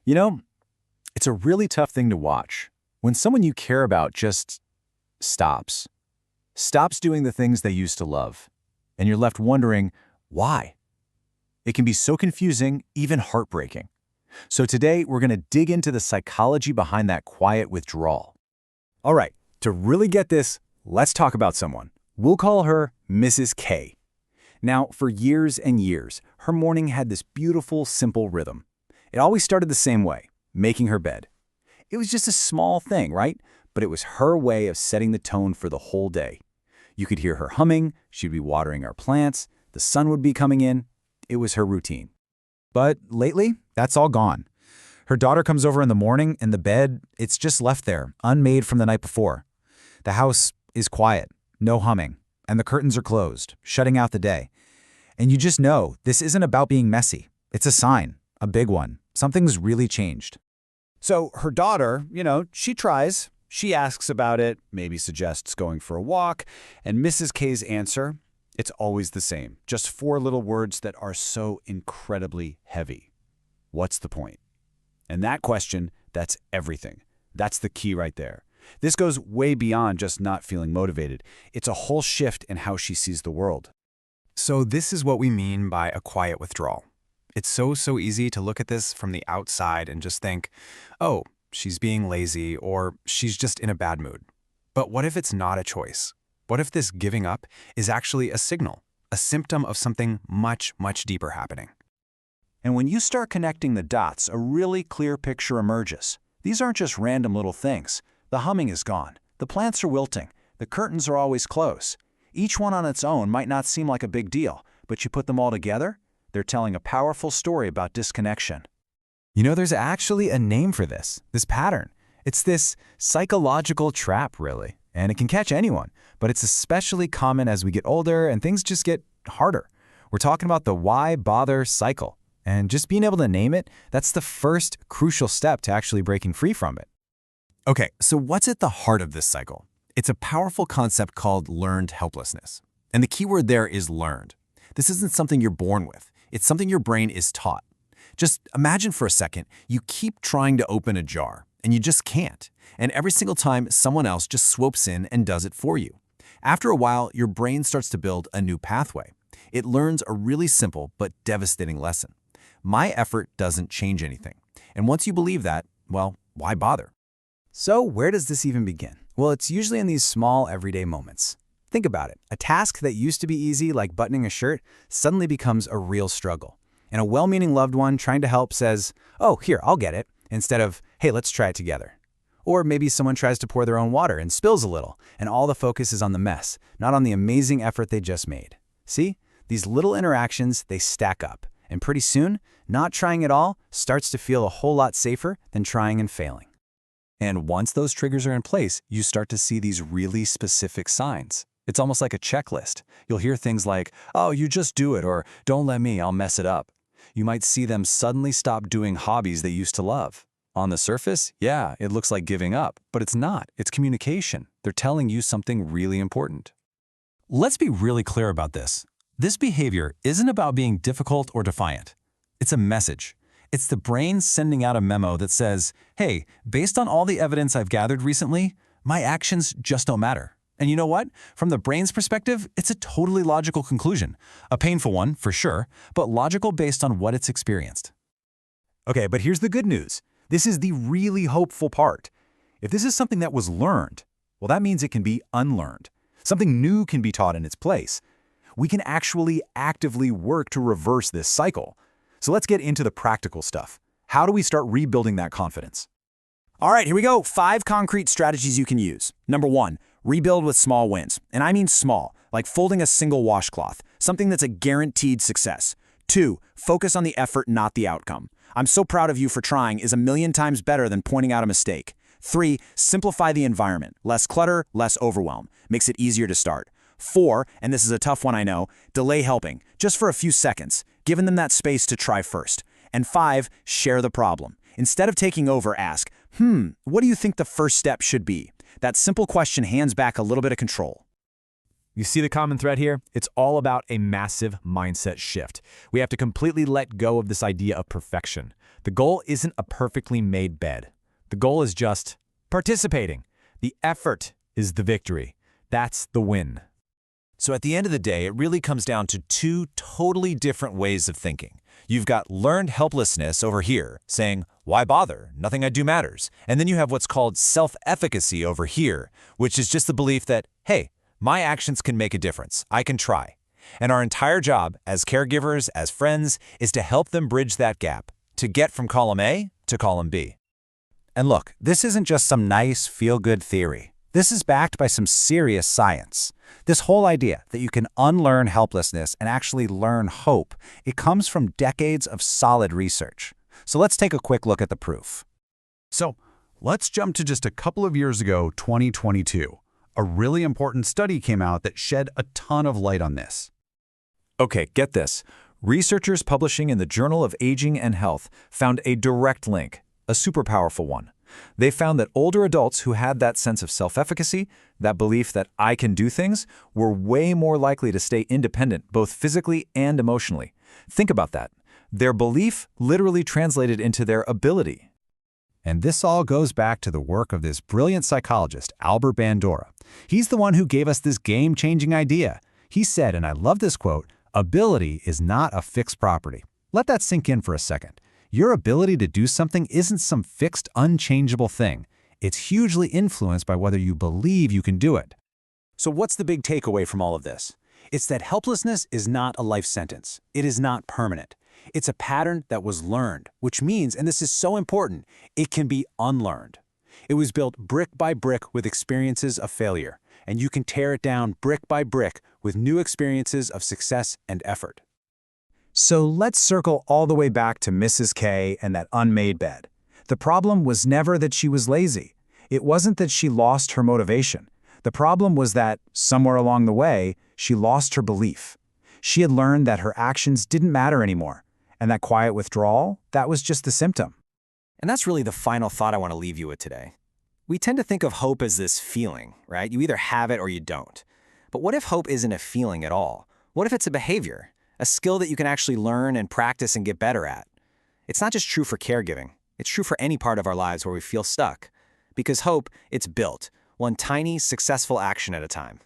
You know, it's a really tough thing to watch when someone you care about just stops. Stops doing the things they used to love, and you're left wondering, why? It can be so confusing, even heartbreaking. So today, we're going to dig into the psychology behind that quiet withdrawal. All right, to really get this, let's talk about someone. We'll call her Mrs. K. Now, for years and years, her morning had this beautiful, simple rhythm. It always started the same way, making her bed. It was just a small thing, right? But it was her way of setting the tone for the whole day. You could hear her humming, she'd be watering our plants, the sun would be coming in. It was her routine. But lately, that's all gone. Her daughter comes over in the morning, and the bed, it's just left there, unmade from the night before. The house is quiet, no humming, and the curtains are closed, shutting out the day. And you just know this isn't about being messy. It's a sign, a big one. Something's really changed. So her daughter, she tries. She asks about it, maybe suggests going for a walk, and Mrs. K's answer, it's always the same. Just 4 little words that are so incredibly heavy. What's the point? And that question, that's everything. That's the key right there. This goes way beyond just not feeling motivated. It's a whole shift in how she sees the world. So this is what we mean by a quiet withdrawal. It's so easy to look at this from the outside and just think, oh, she's being lazy or she's just in a bad mood. But what if it's not a choice? What if this giving up is actually a signal, a symptom of something much deeper happening? And when you start connecting the dots, a really clear picture emerges. These aren't just random little things. The humming is gone. The plants are wilting. The curtains are always closed. Each one on its own might not seem like a big deal, but you put them all together, they're telling a powerful story about disconnection. There's actually a name for this pattern. It's this psychological trap, really. And it can catch anyone, but it's especially common as we get older and things just get harder. We're talking about the why bother cycle. And just being able to name it, that's the first crucial step to actually breaking free from it. Okay, so what's at the heart of this cycle? It's a powerful concept called learned helplessness. And the key word there is learned. This isn't something you're born with. It's something your brain is taught. Just imagine for a second, you keep trying to open a jar, and you just can't. And every single time, someone else just swoops in and does it for you. After a while, your brain starts to build a new pathway. It learns a really simple but devastating lesson. My effort doesn't change anything. And once you believe that, well, why bother? So where does this even begin? Well, it's usually in these small, everyday moments. Think about it. A task that used to be easy, like buttoning a shirt, suddenly becomes a real struggle. And a well-meaning loved one trying to help says, oh, here, I'll get it, instead of, hey, let's try it together. Or maybe someone tries to pour their own water and spills a little, and all the focus is on the mess, not on the amazing effort they just made. See? These little interactions, they stack up. And pretty soon, not trying at all starts to feel a whole lot safer than trying and failing. And once those triggers are in place, you start to see these really specific signs. It's almost like a checklist. You'll hear things like, oh, you just do it, or don't let me, I'll mess it up. You might see them suddenly stop doing hobbies they used to love. On the surface, yeah, it looks like giving up, but it's not. It's communication. They're telling you something really important. Let's be really clear about this. This behavior isn't about being difficult or defiant. It's a message. It's the brain sending out a memo that says, hey, based on all the evidence I've gathered recently, my actions just don't matter. And you know what? From the brain's perspective, it's a totally logical conclusion. A painful one, for sure, but logical based on what it's experienced. Okay, but here's the good news. This is the really hopeful part. If this is something that was learned, well, that means it can be unlearned. Something new can be taught in its place. We can actually actively work to reverse this cycle. So let's get into the practical stuff. How do we start rebuilding that confidence? All right, here we go. 5 concrete strategies you can use. Number 1, rebuild with small wins. And I mean small, like folding a single washcloth, something that's a guaranteed success. 2, focus on the effort, not the outcome. I'm so proud of you for trying is a million times better than pointing out a mistake. 3, simplify the environment. Less clutter, less overwhelm. Makes it easier to start. 4, and this is a tough one I know, delay helping, just for a few seconds, giving them that space to try first. And 5, share the problem. Instead of taking over, ask, what do you think the first step should be? That simple question hands back a little bit of control. You see the common thread here? It's all about a massive mindset shift. We have to completely let go of this idea of perfection. The goal isn't a perfectly made bed. The goal is just participating. The effort is the victory. That's the win. So at the end of the day, it really comes down to two totally different ways of thinking. You've got learned helplessness over here, saying, why bother? Nothing I do matters. And then you have what's called self-efficacy over here, which is just the belief that, hey, my actions can make a difference. I can try. And our entire job as caregivers, as friends, is to help them bridge that gap, to get from column A to column B. And look, this isn't just some nice, feel-good theory. This is backed by some serious science. This whole idea that you can unlearn helplessness and actually learn hope, it comes from decades of solid research. So let's take a quick look at the proof. So let's jump to just a couple of years ago, 2022. A really important study came out that shed a ton of light on this. Okay, get this. Researchers publishing in the Journal of Aging and Health found a direct link, a super powerful one. They found that older adults who had that sense of self-efficacy, that belief that I can do things, were way more likely to stay independent, both physically and emotionally. Think about that. Their belief literally translated into their ability. And this all goes back to the work of this brilliant psychologist, Albert Bandura. He's the one who gave us this game-changing idea. He said, and I love this quote, "Ability is not a fixed property." Let that sink in for a second. Your ability to do something isn't some fixed, unchangeable thing. It's hugely influenced by whether you believe you can do it. So what's the big takeaway from all of this? It's that helplessness is not a life sentence. It is not permanent. It's a pattern that was learned, which means, and this is so important, it can be unlearned. It was built brick by brick with experiences of failure, and you can tear it down brick by brick with new experiences of success and effort. So let's circle all the way back to Mrs. K and that unmade bed. The problem was never that she was lazy. It wasn't that she lost her motivation. The problem was that, somewhere along the way, she lost her belief. She had learned that her actions didn't matter anymore, and that quiet withdrawal, that was just the symptom. And that's really the final thought I want to leave you with today. We tend to think of hope as this feeling, right? You either have it or you don't. But what if hope isn't a feeling at all? What if it's a behavior? A skill that you can actually learn and practice and get better at. It's not just true for caregiving. It's true for any part of our lives where we feel stuck. Because hope, it's built, one tiny, successful action at a time.